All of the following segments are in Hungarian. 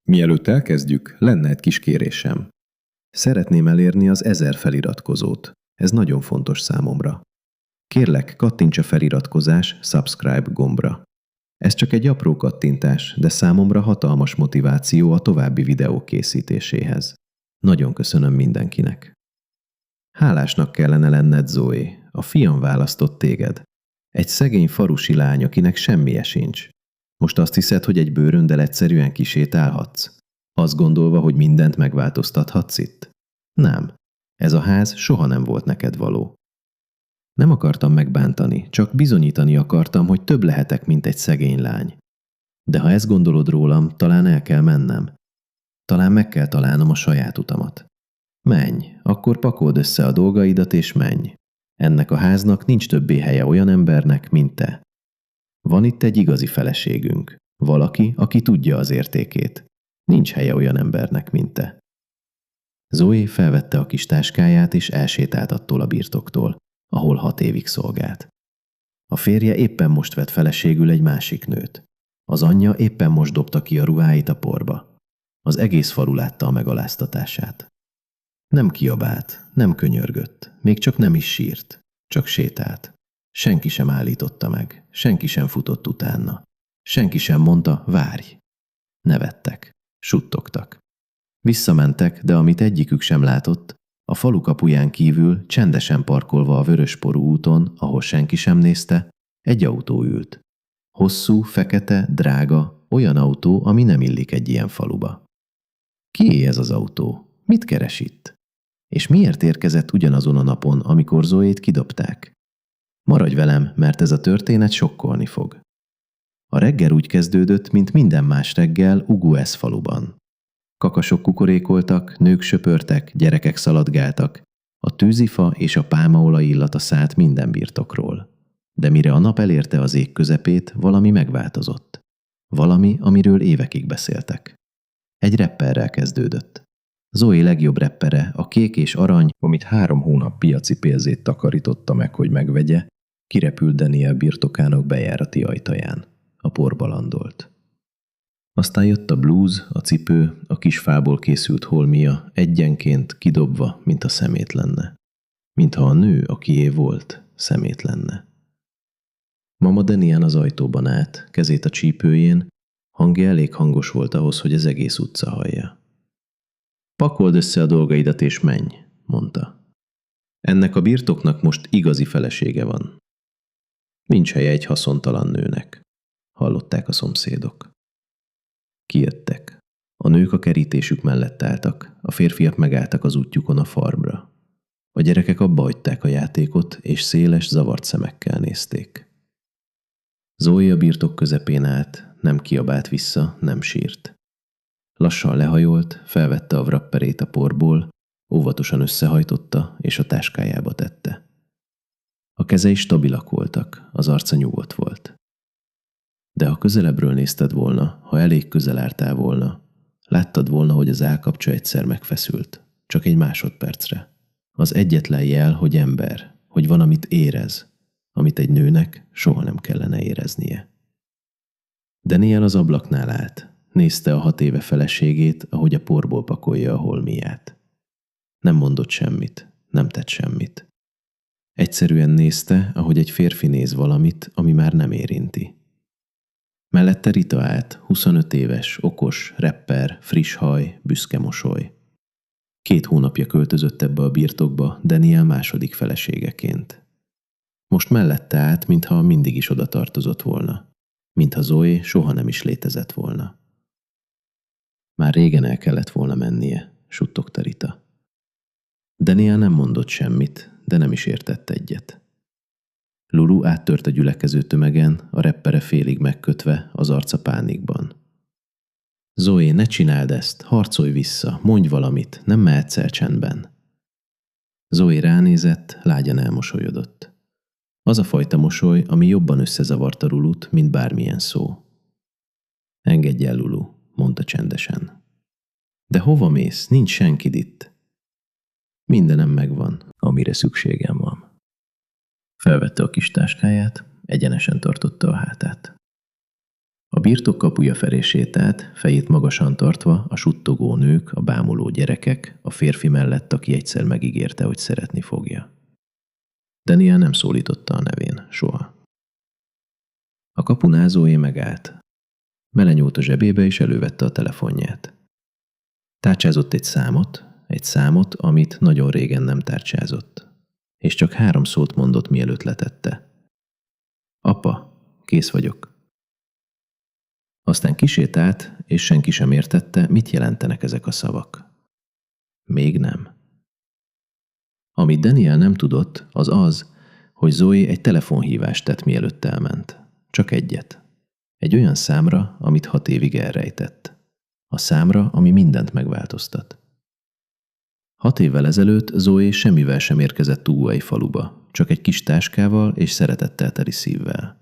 Mielőtt elkezdjük, lenne egy kis kérésem. Szeretném elérni az 1000 feliratkozót. Ez nagyon fontos számomra. Kérlek, kattints a feliratkozás, subscribe gombra. Ez csak egy apró kattintás, de számomra hatalmas motiváció a további videók készítéséhez. Nagyon köszönöm mindenkinek. Hálásnak kellene lenned, Zoe. A fiam választott téged. Egy szegény falusi lány, akinek semmije sincs. Most azt hiszed, hogy egy bőröndel egyszerűen kisétálhatsz? Azt gondolva, hogy mindent megváltoztathatsz itt? Nem. Ez a ház soha nem volt neked való. Nem akartam megbántani, csak bizonyítani akartam, hogy több lehetek, mint egy szegény lány. De ha ezt gondolod rólam, talán el kell mennem. Talán meg kell találnom a saját utamat. Menj, akkor pakold össze a dolgaidat és menj. Ennek a háznak nincs többé helye olyan embernek, mint te. Van itt egy igazi feleségünk. Valaki, aki tudja az értékét. Nincs helye olyan embernek, mint te. Zoe felvette a kis táskáját és elsétált attól a birtoktól, ahol 6 évig szolgált. A férje éppen most vett feleségül egy másik nőt. Az anyja éppen most dobta ki a ruháit a porba. Az egész falu látta a megaláztatását. Nem kiabált, nem könyörgött, még csak nem is sírt, csak sétált. Senki sem állította meg, senki sem futott utána. Senki sem mondta, várj. Nevettek, suttogtak. Visszamentek, de amit egyikük sem látott, a falu kapuján kívül, csendesen parkolva a vörösporú úton, ahol senki sem nézte, egy autó ült. Hosszú, fekete, drága, olyan autó, ami nem illik egy ilyen faluba. Kié ez az autó? Mit keres itt? És miért érkezett ugyanazon a napon, amikor Zoét kidobták? Maradj velem, mert ez a történet sokkolni fog. A reggel úgy kezdődött, mint minden más reggel Uguesz faluban. Kakasok kukorékoltak, nők söpörtek, gyerekek szaladgáltak. A tűzifa és a pálmaolaj illata szállt minden birtokról. De mire a nap elérte az ég közepét, valami megváltozott. Valami, amiről évekig beszéltek. Egy rapperrel kezdődött. Zoe legjobb rappere, a kék és arany, amit 3 hónap piaci pénzét takarította meg, hogy megvegye, kirepült Daniel birtokának bejárati ajtaján. A porba landolt. Aztán jött a blues, a cipő, a kis fából készült holmia, egyenként kidobva, mint a szemét lenne. Mintha a nő, akié volt, szemét lenne. Mama Daniel az ajtóban állt, kezét a csípőjén, hangja elég hangos volt ahhoz, hogy az egész utca hallja. Pakold össze a dolgaidat és menj, mondta. Ennek a birtoknak most igazi felesége van. Nincs helye egy haszontalan nőnek, hallották a szomszédok. Kijöttek. A nők a kerítésük mellett álltak, a férfiak megálltak az útjukon a farmra. A gyerekek abba hagyták a játékot, és széles, zavart szemekkel nézték. Zoe a birtok közepén állt, nem kiabált vissza, nem sírt. Lassan lehajolt, felvette a wrapperét a porból, óvatosan összehajtotta, és a táskájába tette. A kezei stabilak voltak, az arca nyugodt volt. De ha közelebbről nézted volna, ha elég közel álltál volna, láttad volna, hogy az állkapcsa egyszer megfeszült, csak egy másodpercre. Az egyetlen jel, hogy ember, hogy van, amit érez, amit egy nőnek soha nem kellene éreznie. Daniel az ablaknál állt, nézte a 6 éve feleségét, ahogy a porból pakolja a holmiát. Nem mondott semmit, nem tett semmit. Egyszerűen nézte, ahogy egy férfi néz valamit, ami már nem érinti. Mellette Rita állt, 25 éves, okos, rapper, friss haj, büszke mosoly. 2 hónapja költözött ebbe a birtokba Daniel második feleségeként. Most mellette állt, mintha mindig is oda tartozott volna. Mintha Zoe soha nem is létezett volna. Már régen el kellett volna mennie, suttogta Rita. Daniel nem mondott semmit, de nem is értett egyet. Lulu áttört a gyülekező tömegen, a reppere félig megkötve, az arca pánikban. Zoe, ne csináld ezt, harcolj vissza, mondj valamit, nem mehetsz el csendben. Zoe ránézett, lágyan elmosolyodott. Az a fajta mosoly, ami jobban összezavarta Lulut, mint bármilyen szó. Engedj el, Lulu, mondta csendesen. De hova mész? Nincs senkid itt. Mindenem megvan, amire szükségem van. Felvette a kis táskáját, egyenesen tartotta a hátát. A birtok kapuja felé sétált, fejét magasan tartva, a suttogó nők, a bámuló gyerekek, a férfi mellett, aki egyszer megígérte, hogy szeretni fogja. Daniel nem szólította a nevén, soha. A kapunál Zoe megállt. Belenyúlt a zsebébe, és elővette a telefonját. Tárcsázott egy számot, amit nagyon régen nem tárcsázott. És csak 3 szót mondott, mielőtt letette. Apa, kész vagyok. Aztán kisétált, és senki sem értette, mit jelentenek ezek a szavak. Még nem. Amit Daniel nem tudott, az az, hogy Zoe egy telefonhívást tett, mielőtt elment. Csak egyet. Egy olyan számra, amit 6 évig elrejtett. A számra, ami mindent megváltoztat. 6 évvel ezelőtt Zoe semmivel sem érkezett Uguay faluba, csak egy kis táskával és szeretettel teli szívvel.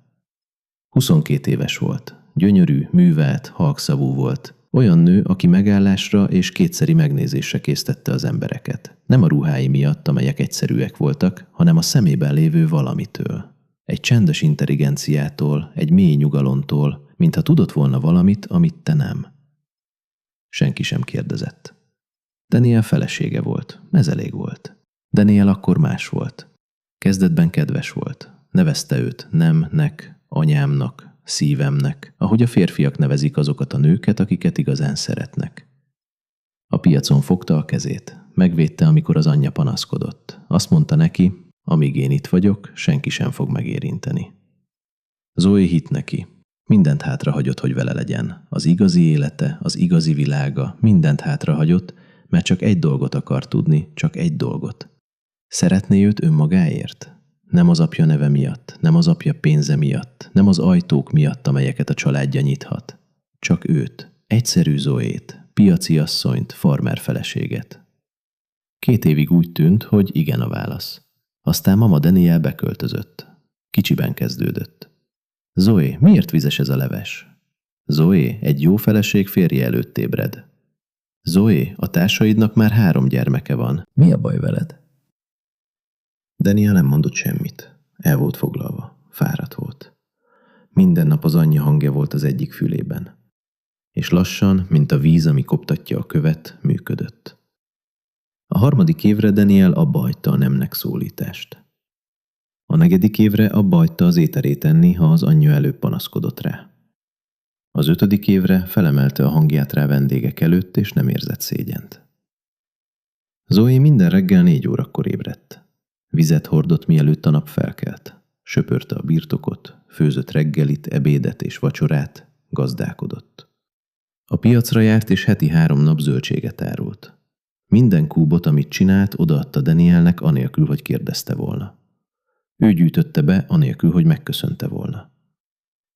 22 éves volt. Gyönyörű, művelt, halkszavú volt. Olyan nő, aki megállásra és kétszeri megnézésre késztette az embereket. Nem a ruhái miatt, amelyek egyszerűek voltak, hanem a szemében lévő valamitől. Egy csendes intelligenciától, egy mély nyugalomtól, mintha tudott volna valamit, amit te nem. Senki sem kérdezett. Daniel felesége volt, ez elég volt. Daniel akkor más volt. Kezdetben kedves volt. Nevezte őt nemnek, anyámnak, szívemnek, ahogy a férfiak nevezik azokat a nőket, akiket igazán szeretnek. A piacon fogta a kezét. Megvédte, amikor az anyja panaszkodott. Azt mondta neki, amíg én itt vagyok, senki sem fog megérinteni. Zoe hitt neki. Mindent hátrahagyott, hogy vele legyen. Az igazi élete, az igazi világa, mindent hátrahagyott, mert csak egy dolgot akar tudni, csak egy dolgot. Szeretné őt önmagáért? Nem az apja neve miatt, nem az apja pénze miatt, nem az ajtók miatt, amelyeket a családja nyithat. Csak őt, egyszerű Zoét, piaci asszonyt, farmer feleséget. 2 évig úgy tűnt, hogy igen a válasz. Aztán mama Daniel beköltözött. Kicsiben kezdődött. Zoe, miért vizes ez a leves? Zoe, egy jó feleség férje előtt ébred. Zoe, a társaidnak már 3 gyermeke van. Mi a baj veled? Daniel nem mondott semmit. El volt foglalva. Fáradt volt. Minden nap az anyja hangja volt az egyik fülében. És lassan, mint a víz, ami koptatja a követ, működött. A 3. évre Daniel abbahagyta a nemnek szólítást. A 4. évre abbahagyta az éterét enni, ha az anyja előbb panaszkodott rá. Az 5. évre felemelte a hangját rá vendégek előtt, és nem érzett szégyent. Zoe minden reggel 4 órakor ébredt. Vizet hordott, mielőtt a nap felkelt. Söpörte a birtokot, főzött reggelit, ebédet és vacsorát, gazdálkodott. A piacra járt, és heti 3 nap zöldséget árult. Minden kúbot, amit csinált, odaadta Danielnek, anélkül, hogy kérdezte volna. Ő gyűjtötte be, anélkül, hogy megköszönte volna.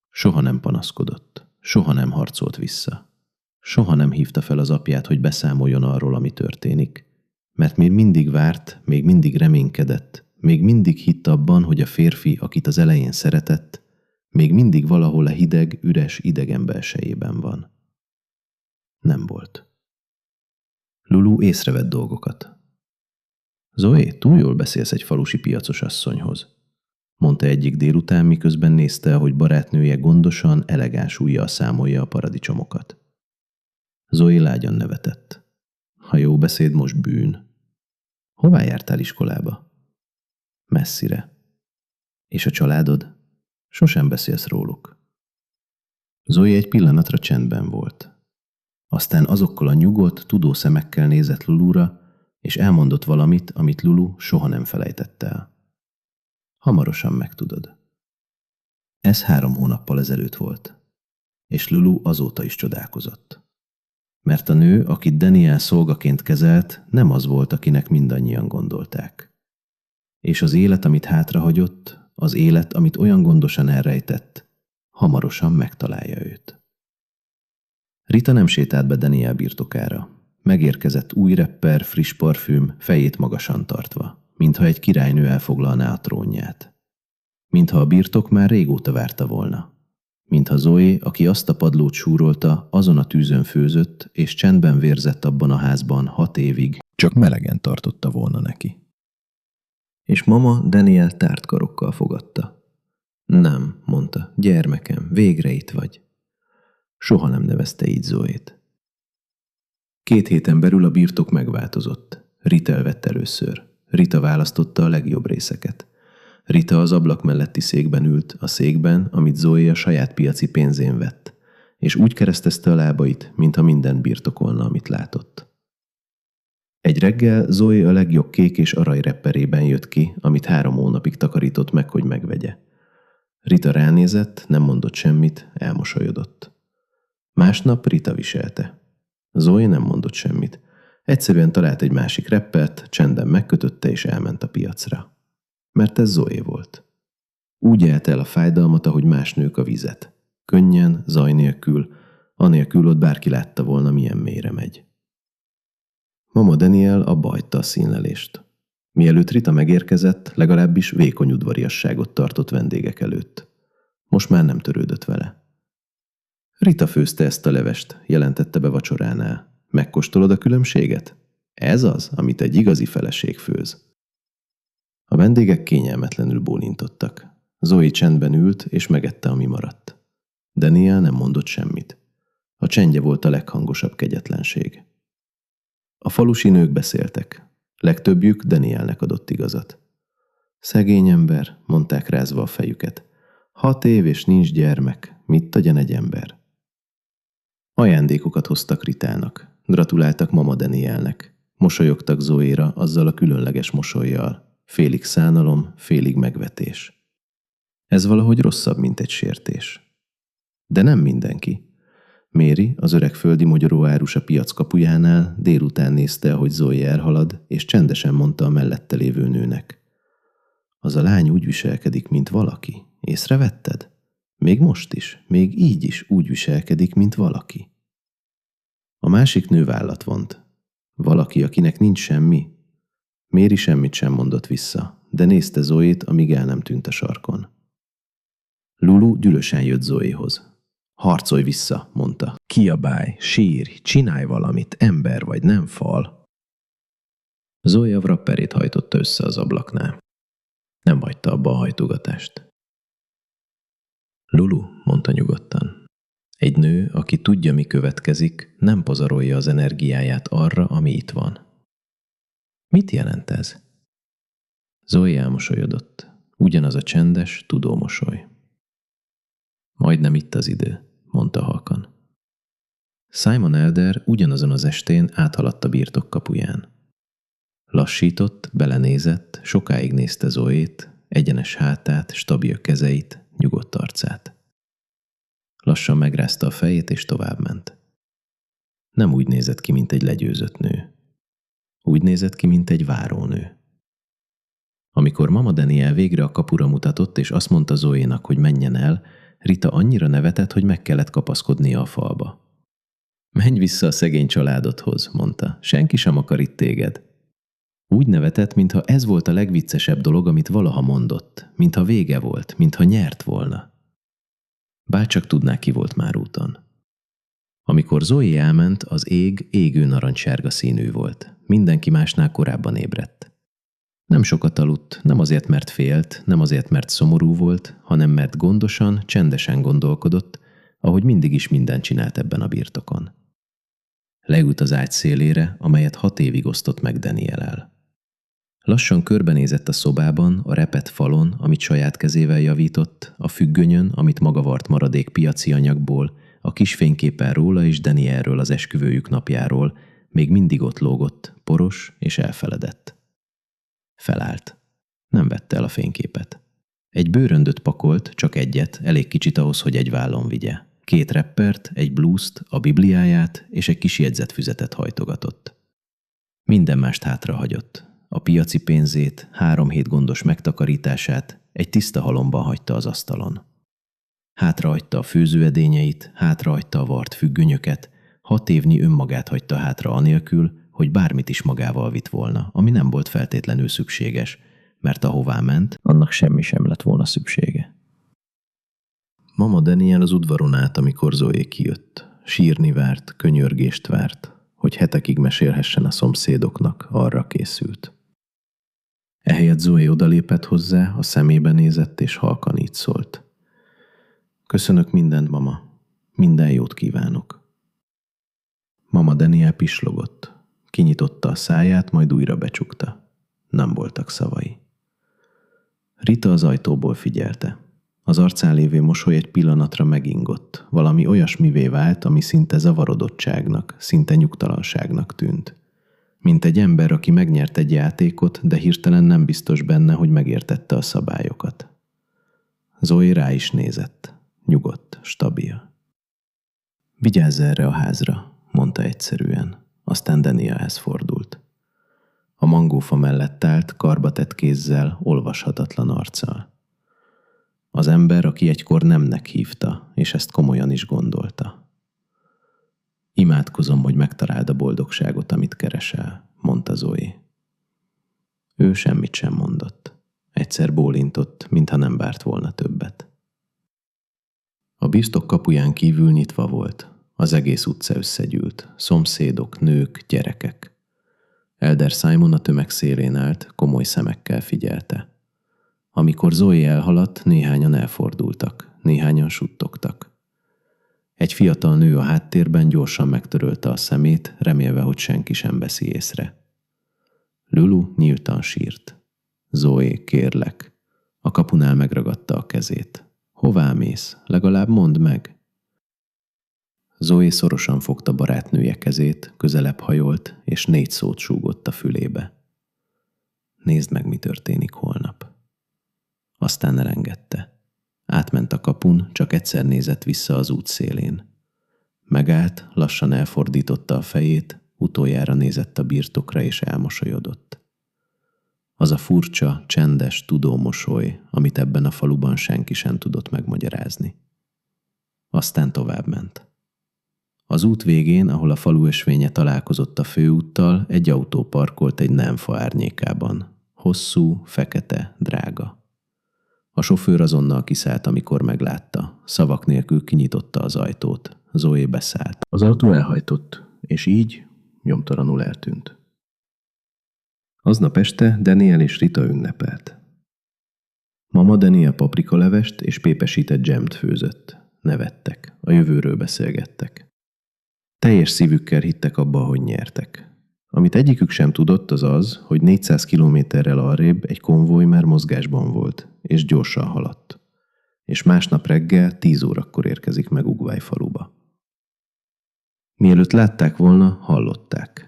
Soha nem panaszkodott, soha nem harcolt vissza. Soha nem hívta fel az apját, hogy beszámoljon arról, ami történik, mert még mindig várt, még mindig reménykedett, még mindig hitt abban, hogy a férfi, akit az elején szeretett, még mindig valahol a hideg, üres, idegen belsejében van. Nem volt. Lulu észrevett dolgokat. Zoe, túl jól beszélsz egy falusi piacos asszonyhoz, mondta egyik délután, miközben nézte, ahogy barátnője gondosan, elegáns ujjal számolja a paradicsomokat. Zoe lágyan nevetett. Ha jó beszéd, most bűn. Hová jártál iskolába? Messzire. És a családod? Sosem beszélsz róluk. Zoe egy pillanatra csendben volt. Aztán azokkal a nyugodt, tudó szemekkel nézett Lulura, és elmondott valamit, amit Lulu soha nem felejtett el. Hamarosan megtudod. Ez 3 hónappal ezelőtt volt, és Lulu azóta is csodálkozott. Mert a nő, akit Daniel szolgaként kezelt, nem az volt, akinek mindannyian gondolták. És az élet, amit hátrahagyott, az élet, amit olyan gondosan elrejtett, hamarosan megtalálja őt. Rita nem sétált be Daniel birtokára. Megérkezett új repper, friss parfüm, fejét magasan tartva, mintha egy királynő elfoglalná a trónját. Mintha a birtok már régóta várta volna. Mintha Zoe, aki azt a padlót súrolta, azon a tűzön főzött, és csendben vérzett abban a házban 6 évig, csak melegen tartotta volna neki. És mama Daniel tártkarokkal fogadta. Nem, mondta, gyermekem, végre itt vagy. Soha nem nevezte így Zoét. 2 héten belül a birtok megváltozott. Rita elvett először. Rita választotta a legjobb részeket. Rita az ablak melletti székben ült, a székben, amit Zoe a saját piaci pénzén vett, és úgy keresztezte a lábait, mintha mindent birtokolna, amit látott. Egy reggel Zoe a legjobb kék és arany repperében jött ki, amit 3 hónapig takarított meg, hogy megvegye. Rita ránézett, nem mondott semmit, elmosolyodott. Másnap Rita viselte. Zoe nem mondott semmit. Egyszerűen talált egy másik reppert, csenden megkötötte és elment a piacra. Mert ez Zoe volt. Úgy élt el a fájdalmat, ahogy más nők a vizet. Könnyen, zaj nélkül, anélkül ott bárki látta volna, milyen mélyre megy. Mama Daniel abba hagyta a színlelést. Mielőtt Rita megérkezett, legalábbis vékony udvariasságot tartott vendégek előtt. Most már nem törődött vele. Rita főzte ezt a levest, jelentette be vacsoránál. Megkóstolod a különbséget? Ez az, amit egy igazi feleség főz. A vendégek kényelmetlenül bólintottak. Zoe csendben ült, és megette, ami maradt. Daniel nem mondott semmit. A csendje volt a leghangosabb kegyetlenség. A falusi nők beszéltek. Legtöbbjük Danielnek adott igazat. Szegény ember, mondták rázva a fejüket. 6 év és nincs gyermek, mit tegyen egy ember? Ajándékokat hoztak Ritának. Gratuláltak Mama Danielnek. Mosolyogtak Zoéra azzal a különleges mosollyal. Félig szánalom, félig megvetés. Ez valahogy rosszabb, mint egy sértés. De nem mindenki. Mary, az öreg földi mogyoró árus a piac kapujánál délután nézte, ahogy Zoe elhalad, és csendesen mondta a mellette lévő nőnek. Az a lány úgy viselkedik, mint valaki. Észrevetted? Még most is, még így is úgy viselkedik, mint valaki. A másik nő vállat vont. Valaki, akinek nincs semmi? Mary semmit sem mondott vissza, de nézte Zoét, amíg el nem tűnt a sarkon. Lulu gyűlösen jött Zoéhoz. Harcolj vissza, mondta. Kiabálj, sírj, csinálj valamit, ember vagy, nem fal. Zoe a wrapperét hajtotta össze az ablaknál. Nem hagyta abba a hajtogatást. Lulu, mondta nyugodtan. Egy nő, aki tudja, mi következik, nem pazarolja az energiáját arra, ami itt van. Mit jelent ez? Zoe elmosolyodott. Ugyanaz a csendes, tudó mosoly. Majdnem itt az idő, mondta halkan. Simon Elder ugyanazon az estén áthaladt a birtok kapuján. Lassított, belenézett, sokáig nézte Zoét, egyenes hátát, stabil kezeit, nyugodt arcát. Lassan megrázta a fejét és továbbment. Nem úgy nézett ki, mint egy legyőzött nő. Úgy nézett ki, mint egy várónő. Amikor Mama Daniel végre a kapura mutatott, és azt mondta Zoénak, hogy menjen el, Rita annyira nevetett, hogy meg kellett kapaszkodnia a falba. Menj vissza a szegény családodhoz, mondta. Senki sem akar itt téged. Úgy nevetett, mintha ez volt a legviccesebb dolog, amit valaha mondott, mintha vége volt, mintha nyert volna. Bárcsak tudná, ki volt már úton. Amikor Zoe elment, az ég égő narancssárga színű volt. Mindenki másnál korábban ébredt. Nem sokat aludt, nem azért, mert félt, nem azért, mert szomorú volt, hanem mert gondosan, csendesen gondolkodott, ahogy mindig is mindent csinált ebben a birtokon. Leült az ágy szélére, amelyet 6 évig osztott meg Daniel-el. Lassan körbenézett a szobában, a repett falon, amit saját kezével javított, a függönyön, amit maga vart maradék piaci anyagból, a kis fényképpen róla és Danielről az esküvőjük napjáról, még mindig ott lógott, poros és elfeledett. Felállt. Nem vette el a fényképet. Egy bőröndöt pakolt, csak egyet, elég kicsit ahhoz, hogy egy vállon vigye. 2 reppert, egy blúzt, a bibliáját és egy kis jegyzetfüzetet hajtogatott. Minden mást hátrahagyott. A piaci pénzét, 3 hét gondos megtakarítását egy tiszta halomban hagyta az asztalon. Hátrahagyta a főzőedényeit, hátrahagyta a vart függönyöket, 6 évnyi önmagát hagyta hátra anélkül, hogy bármit is magával vitt volna, ami nem volt feltétlenül szükséges, mert ahová ment, annak semmi sem lett volna szüksége. Mama Daniel az udvaron állt, amikor Zoe kijött. Sírni várt, könyörgést várt, hogy hetekig mesélhessen a szomszédoknak, arra készült. Ehelyett Zoe odalépett hozzá, a szemébe nézett és halkan így szólt. Köszönök mindent, mama. Minden jót kívánok. Mama Daniel pislogott. Kinyitotta a száját, majd újra becsukta. Nem voltak szavai. Rita az ajtóból figyelte. Az arcán lévő mosoly egy pillanatra megingott. Valami olyasmivé vált, ami szinte zavarodottságnak, szinte nyugtalanságnak tűnt. Mint egy ember, aki megnyert egy játékot, de hirtelen nem biztos benne, hogy megértette a szabályokat. Zoe rá is nézett. Nyugodt, stabil. Vigyázz erre a házra, mondta egyszerűen. Aztán Danielhez fordult. A mangófa mellett állt, karbatett kézzel, olvashatatlan arccal. Az ember, aki egykor nemnek hívta, és ezt komolyan is gondolta. Imádkozom, hogy megtaláld a boldogságot, amit keresel, mondta Zoe. Ő semmit sem mondott. Egyszer bólintott, mintha nem várt volna többet. A birtok kapuján kívül nyitva volt. Az egész utca összegyűlt. Szomszédok, nők, gyerekek. Elder Simon a tömeg szélén állt, komoly szemekkel figyelte. Amikor Zoe elhaladt, néhányan elfordultak, néhányan suttogtak. Egy fiatal nő a háttérben gyorsan megtörölte a szemét, remélve, hogy senki sem veszi észre. Lulu nyíltan sírt. Zoe, kérlek. A kapunál megragadta a kezét. Hová mész? Legalább mondd meg. Zoe szorosan fogta barátnője kezét, közelebb hajolt, és 4 szót súgott a fülébe. Nézd meg, mi történik holnap. Aztán elengedte. Átment a kapun, csak egyszer nézett vissza az út szélén. Megállt, lassan elfordította a fejét, utoljára nézett a birtokra és elmosolyodott. Az a furcsa, csendes, tudó mosoly, amit ebben a faluban senki sem tudott megmagyarázni. Aztán továbbment. Az út végén, ahol a falu ösvénye találkozott a főúttal, egy autó parkolt egy nemfa árnyékában. Hosszú, fekete, drága. A sofőr azonnal kiszállt, amikor meglátta. Szavak nélkül kinyitotta az ajtót. Zoe beszállt. Az autó elhajtott, és így nyomtalanul eltűnt. Aznap este Daniel és Rita ünnepelt. Mama Daniel paprikalevest és pépesített dzsemt főzött. Nevettek, a jövőről beszélgettek. Teljes szívükkel hittek abba, hogy nyertek. Amit egyikük sem tudott, az az, hogy 400 kilométerrel arrébb egy konvoj már mozgásban volt, és gyorsan haladt. És másnap reggel 10 órakor érkezik meg Uguay faluba. Mielőtt látták volna, hallották.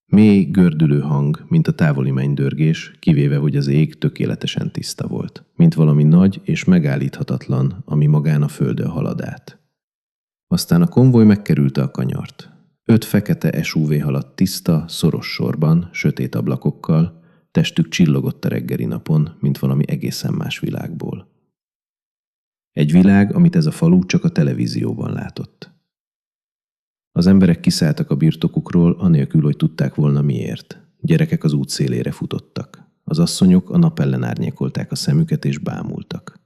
Mély, gördülő hang, mint a távoli mennydörgés, kivéve, hogy az ég tökéletesen tiszta volt, mint valami nagy és megállíthatatlan, ami magán a földön halad át. Aztán a konvoj megkerülte a kanyart. 5 fekete SUV haladt tiszta, szoros sorban, sötét ablakokkal, testük csillogott a reggeli napon, mint valami egészen más világból. Egy világ, amit ez a falu csak a televízióban látott. Az emberek kiszálltak a birtokukról, anélkül, hogy tudták volna miért. Gyerekek az út szélére futottak. Az asszonyok a nap ellen árnyékolták a szemüket és bámultak.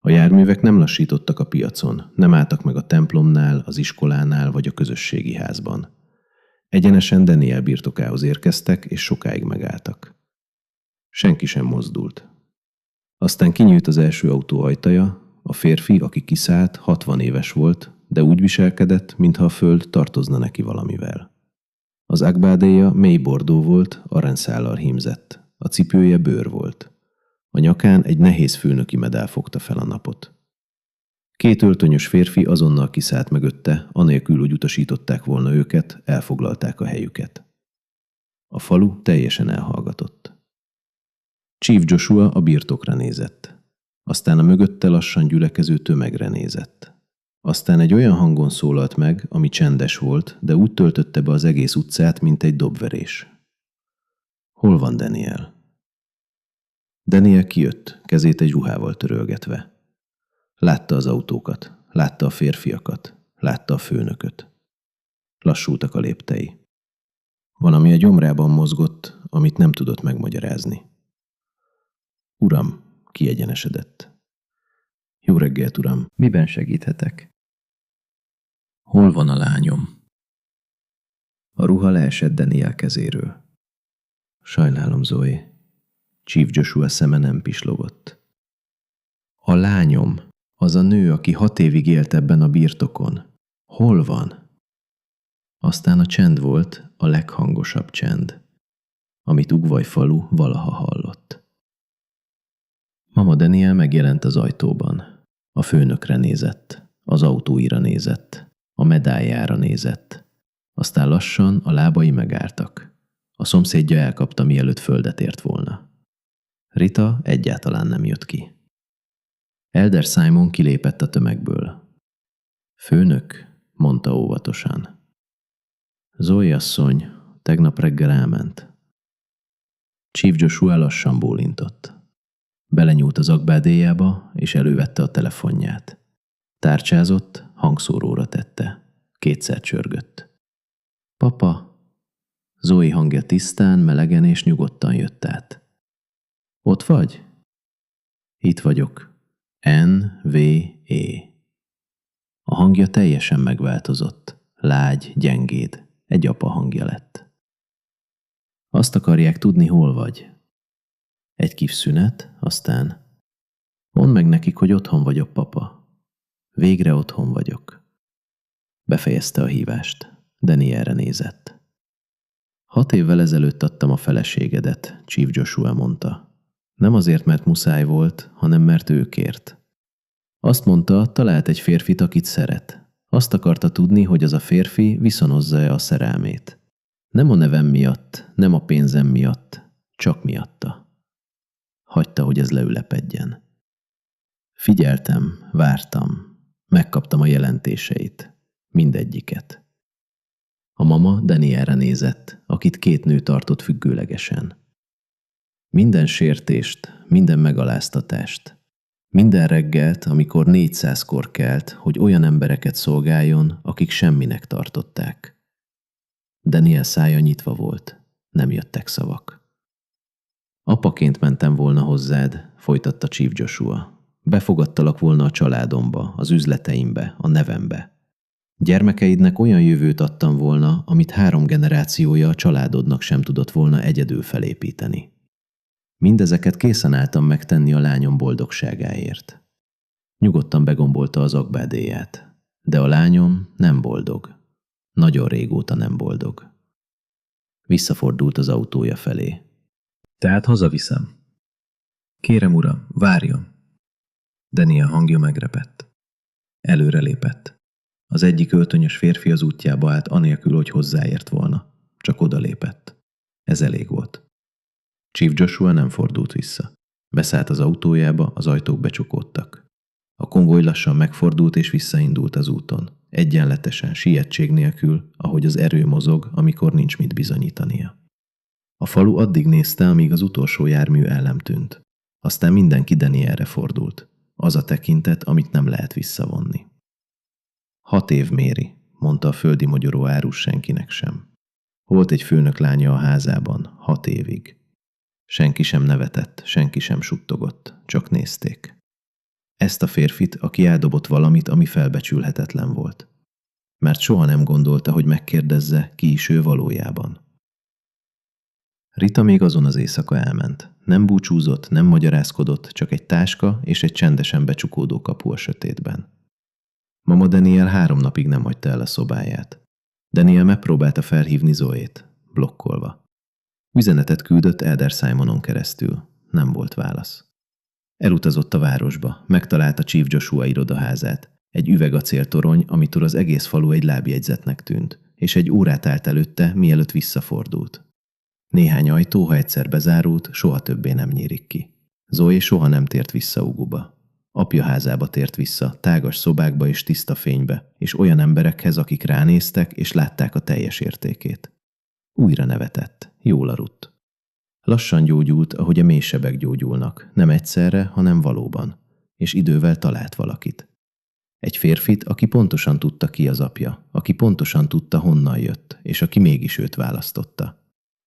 A járművek nem lassítottak a piacon, nem álltak meg a templomnál, az iskolánál vagy a közösségi házban. Egyenesen Daniel birtokához érkeztek, és sokáig megálltak. Senki sem mozdult. Aztán kinyílt az első autó ajtaja, a férfi, aki kiszállt, 60 éves volt, de úgy viselkedett, mintha a föld tartozna neki valamivel. Az akbádéja mély bordó volt, aranyszállal hímzett. A cipője bőr volt. A nyakán egy nehéz főnöki medál fogta fel a napot. 2 öltönyös férfi azonnal kiszállt mögötte, anélkül, hogy utasították volna őket, elfoglalták a helyüket. A falu teljesen elhallgatott. Chief Joshua a birtokra nézett. Aztán a mögötte lassan gyülekező tömegre nézett. Aztán egy olyan hangon szólalt meg, ami csendes volt, de úgy töltötte be az egész utcát, mint egy dobverés. Hol van Daniel? Daniel kijött, kezét egy ruhával törölgetve. Látta az autókat, látta a férfiakat, látta a főnököt. Lassultak a léptei. Valami a gyomrában mozgott, amit nem tudott megmagyarázni. Uram, kiegyenesedett. Jó reggelt, uram. Miben segíthetek? Hol van a lányom? A ruha leesett Daniel kezéről. Sajnálom, Zoe. Chief Joshua szeme nem pislogott. A lányom, Az a nő, aki 6 évig élt ebben a birtokon. Hol van? Aztán a csend volt, a leghangosabb csend, amit Ugvaj falu valaha hallott. Mama Daniel megjelent az ajtóban. A főnökre nézett, az autóira nézett, a medáljára nézett. Aztán lassan a lábai megálltak. A szomszédja elkapta, mielőtt földet ért volna. Rita egyáltalán nem jött ki. Elder Simon kilépett a tömegből. Főnök, mondta óvatosan. Zoe asszony tegnap reggel elment. Chief Joshua lassan bólintott. Belenyúlt az akbádéjába, és elővette a telefonját. Tárcsázott, hangszóróra tette. 2-szer csörgött. Papa! Zoe hangja tisztán, melegen és nyugodtan jött át. Ott vagy? Itt vagyok. N.V.E. A hangja teljesen megváltozott. Lágy, gyengéd. Egy apa hangja lett. Azt akarják tudni, hol vagy. Egy kis szünet, aztán mondd meg nekik, hogy otthon vagyok, papa. Végre otthon vagyok. Befejezte a hívást. Danielre nézett. 6 évvel ezelőtt adtam a feleségedet, Chief Joshua mondta. Nem azért, mert muszáj volt, hanem mert ő kért. Azt mondta, talált egy férfit, akit szeret. Azt akarta tudni, hogy az a férfi viszonozza-e a szerelmét. Nem a nevem miatt, nem a pénzem miatt, csak miatta. Hagyta, hogy ez leülepedjen. Figyeltem, vártam, megkaptam a jelentéseit, mindegyiket. A mama Danielre nézett, akit 2 nő tartott függőlegesen. Minden sértést, minden megaláztatást, minden reggelt, amikor 400-kor kelt, hogy olyan embereket szolgáljon, akik semminek tartották. Daniel szája nyitva volt, nem jöttek szavak. Apaként mentem volna hozzád, folytatta Chief Joshua. Befogadtalak volna a családomba, az üzleteimbe, a nevembe. Gyermekeidnek olyan jövőt adtam volna, amit 3 generációja a családodnak sem tudott volna egyedül felépíteni. Mindezeket készen álltam megtenni a lányom boldogságáért. Nyugodtan begombolta az akbádéját. De a lányom nem boldog. Nagyon régóta nem boldog. Visszafordult az autója felé. Tehát hazaviszem. Kérem, uram, várjon. Daniel hangja megrepett. Előrelépett. Az egyik öltönyös férfi az útjába állt, anélkül, hogy hozzáért volna. Csak odalépett. Ez elég volt. Chief Joshua nem fordult vissza. Beszállt az autójába, az ajtók becsukódtak. A konvoj lassan megfordult és visszaindult az úton. Egyenletesen, sietség nélkül, ahogy az erő mozog, amikor nincs mit bizonyítania. A falu addig nézte, amíg az utolsó jármű el nem tűnt. Aztán mindenki Danielre fordult. Az a tekintet, amit nem lehet visszavonni. 6 év, Méri, mondta a földi mogyoró árus senkinek sem. Volt egy főnök lánya a házában, 6 évig. Senki sem nevetett, senki sem suttogott, csak nézték. Ezt a férfit, aki eldobott valamit, ami felbecsülhetetlen volt. Mert soha nem gondolta, hogy megkérdezze, ki is ő valójában. Rita még azon az éjszaka elment. Nem búcsúzott, nem magyarázkodott, csak egy táska és egy csendesen becsukódó kapu a sötétben. Mama Daniel 3 napig nem hagyta el a szobáját. Daniel megpróbálta felhívni Zoét, blokkolva. Üzenetet küldött Elder Simonon keresztül. Nem volt válasz. Elutazott a városba, megtalálta Chief Joshua irodaházát. Egy üvegacéltorony, amitől az egész falu egy lábjegyzetnek tűnt, és egy órát állt előtte, mielőtt visszafordult. Néhány ajtó, ha egyszer bezárult, soha többé nem nyílik ki. Zoe soha nem tért vissza Uguba. Apja házába tért vissza, tágas szobákba és tiszta fénybe, és olyan emberekhez, akik ránéztek és látták a teljes értékét. Újra nevetett, jól aludt. Lassan gyógyult, ahogy a mélysebek gyógyulnak, nem egyszerre, hanem valóban, és idővel talált valakit. Egy férfit, aki pontosan tudta, ki az apja, aki pontosan tudta, honnan jött, és aki mégis őt választotta.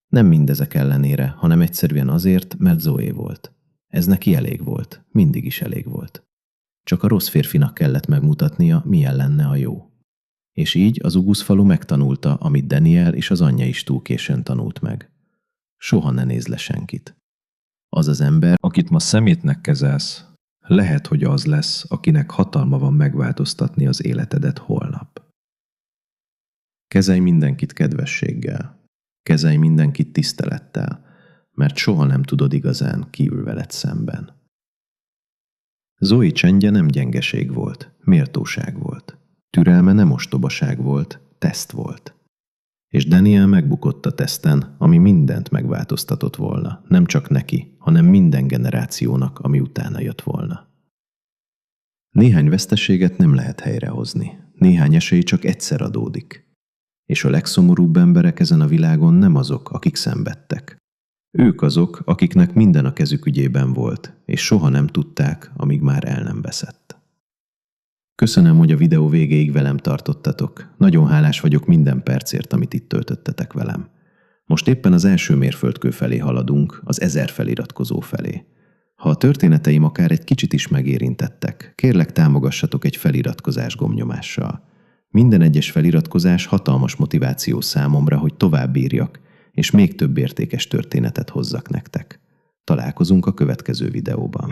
Nem mindezek ellenére, hanem egyszerűen azért, mert Zoe volt. Ez neki elég volt, mindig is elég volt. Csak a rossz férfinak kellett megmutatnia, milyen lenne a jó. És így az Ugusz falu megtanulta, amit Daniel és az anyja is túl későn tanult meg. Soha ne nézz le senkit. Az az ember, akit ma szemétnek kezelsz, Lehet, hogy az lesz, akinek hatalma van megváltoztatni az életedet holnap. Kezelj mindenkit kedvességgel. Kezelj mindenkit tisztelettel, mert soha nem tudod igazán, ki ül veled szemben. Zoe csendje nem gyengeség volt, méltóság volt. Türelme nem ostobaság volt, teszt volt. És Daniel megbukott a teszten, ami mindent megváltoztatott volna, nem csak neki, hanem minden generációnak, ami utána jött volna. Néhány veszteséget nem lehet helyrehozni, néhány esély csak egyszer adódik. És a legszomorúbb emberek ezen a világon nem azok, akik szenvedtek. Ők azok, akiknek minden a kezük ügyében volt, és soha nem tudták, amíg már el nem veszett. Köszönöm, hogy a videó végéig velem tartottatok. Nagyon hálás vagyok minden percért, amit itt töltöttetek velem. Most éppen az első mérföldkő felé haladunk, az 1000 feliratkozó felé. Ha a történeteim akár egy kicsit is megérintettek, kérlek támogassatok egy feliratkozás gombnyomással. Minden egyes feliratkozás hatalmas motiváció számomra, hogy tovább írjak, és még több értékes történetet hozzak nektek. Találkozunk a következő videóban.